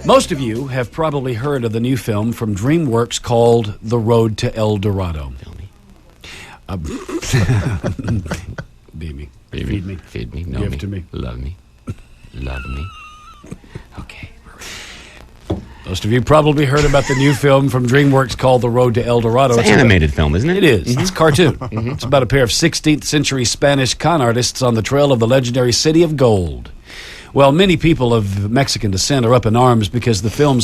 Most of you have probably heard of the new film from Dreamworks called The Road to El Dorado. Tell me. Feed me. Feed me. Feed me. Know Give me. to me. Love me. Love me. Okay. Most of you probably heard about the new film from Dreamworks called The Road to El Dorado. It's an animated film, isn't it? It is. It's a cartoon. It's about a pair of 16th century Spanish con artists on the trail of the legendary City of Gold. Well, many people of Mexican descent are up in arms because the film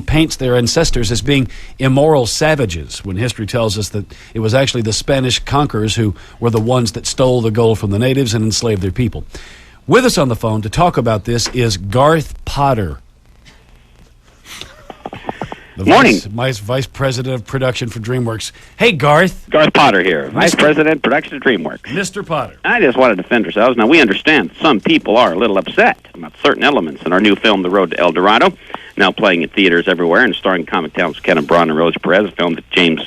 paints their ancestors as being immoral savages, when history tells us that it was actually the Spanish conquerors who were the ones that stole the gold from the natives and enslaved their people. With us on the phone to talk about this is Garth Potter. Morning. Vice President of Production for Dreamworks. Hey, Garth. Garth Potter here, Vice President, Production of Dreamworks. Mr. Potter. I just wanted to defend ourselves. Now, we understand some people are a little upset about certain elements in our new film, The Road to El Dorado, now playing in theaters everywhere and starring comic talents Kenneth Braun and Rose Perez, a film that Ken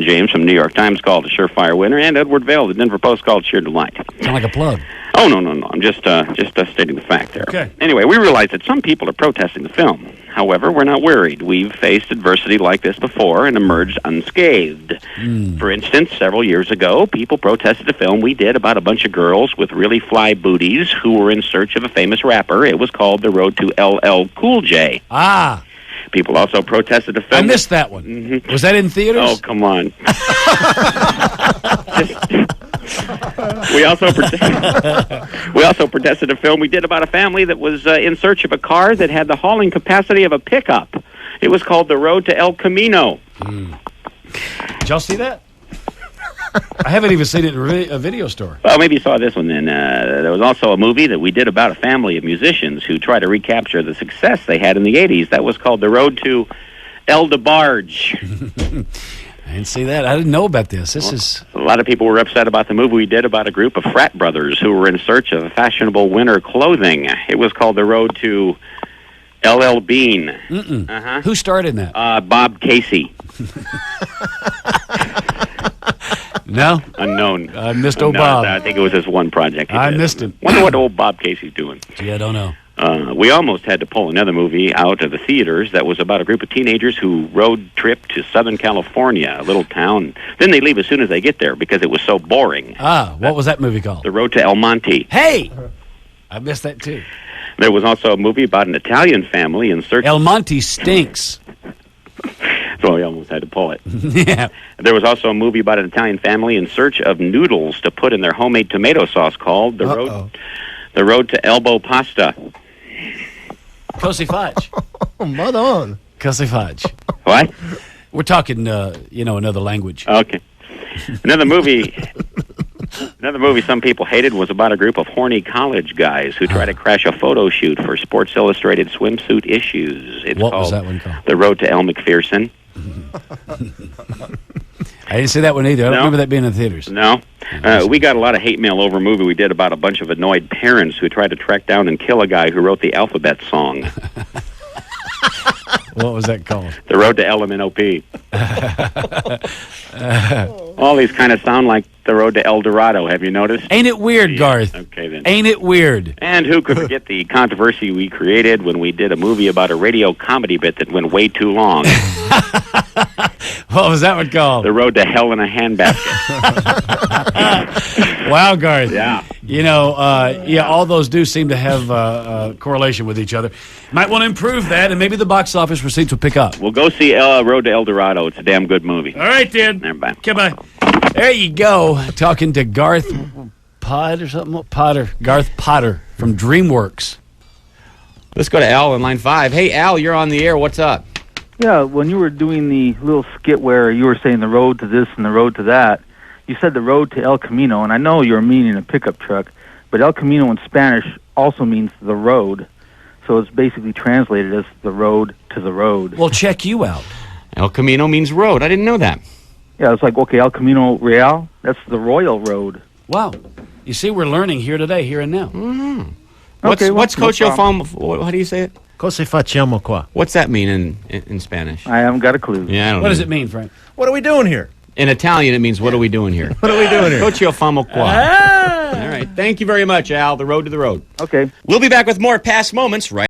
James from the New York Times called a surefire winner, and Edward Vail, the Denver Post, called sheer delight. Sound like a plug. Oh, no. I'm just stating the fact there. Okay. Anyway, we realize that some people are protesting the film. However, we're not worried. We've faced adversity like this before and emerged unscathed. For instance, several years ago, people protested a film we did about a bunch of girls with really fly booties who were in search of a famous rapper. It was called The Road to LL Cool J. Ah. People also protested a film... I missed that one. Was that in theaters? Oh, come on. We also protested a film we did about a family that was in search of a car that had the hauling capacity of a pickup. It was called The Road to El Camino. Did y'all see that? I haven't even seen it in a video store. Well, maybe you saw this one then. There was also a movie that we did about a family of musicians who tried to recapture the success they had in the 80s. That was called The Road to El DeBarge. I didn't see that. I didn't know about this. A lot of people were upset about the movie we did about a group of frat brothers who were in search of fashionable winter clothing. It was called The Road to LL Bean. Who starred in that? Bob Casey. No? Unknown. I missed old Bob. I think it was his one project. I missed him. Wonder what old Bob Casey's doing. Gee, I don't know. We almost had to pull another movie out of the theaters that was about a group of teenagers who road trip to Southern California, a little town. Then they leave as soon as they get there because it was so boring. What was that movie called? The Road to El Monte. Hey! I missed that, too. There was also a movie about an Italian family in search... El Monte stinks. So we almost had to pull it. Yeah. There was also a movie about an Italian family in search of noodles to put in their homemade tomato sauce called The Road to Elbow Pasta. Così fudge. Madon. Così fudge. What? We're talking, another language. Okay. Another movie some people hated was about a group of horny college guys who try to crash a photo shoot for Sports Illustrated swimsuit issues. What was that one called? The Road to El McPherson. I didn't see that one either. I don't remember that being in the theaters. No. We got a lot of hate mail over a movie we did about a bunch of annoyed parents who tried to track down and kill a guy who wrote the alphabet song. What was that called? The Road to LMNOP. All these kind of sound like The Road to El Dorado. Have you noticed? Ain't it weird, Garth? Okay, then. Ain't it weird? And who could forget the controversy we created when we did a movie about a radio comedy bit that went way too long? What was that one called? The Road to Hell in a Handbasket. Wow, Garth. Yeah. All those do seem to have a correlation with each other. Might want to improve that, and maybe the box office receipts will pick up. We'll go see Road to El Dorado. It's a damn good movie. All right, then. Bye. Okay, bye. There you go. Talking to Garth Garth Potter from Dreamworks. Let's go to Al on line 5. Hey, Al, you're on the air. What's up? Yeah, when you were doing the little skit where you were saying the road to this and the road to that, you said the road to El Camino, and I know you're meaning a pickup truck, but El Camino in Spanish also means the road, so it's basically translated as the road to the road. Well, check you out. El Camino means road. I didn't know that. Yeah, it's like, okay, El Camino Real, that's the Royal Road. Wow. You see, we're learning here today, here and now. Mm-hmm. Okay, what's Cocho Fam? How do you say it? Così facciamo qua? What's that mean in Spanish? I haven't got a clue. Yeah, I don't know. What does it mean, Frank? What are we doing here? In Italian, it means, what are we doing here? What are we doing here? Cocho famo qua. Ah! All right. Thank you very much, Al. The road to the road. Okay. We'll be back with more past moments right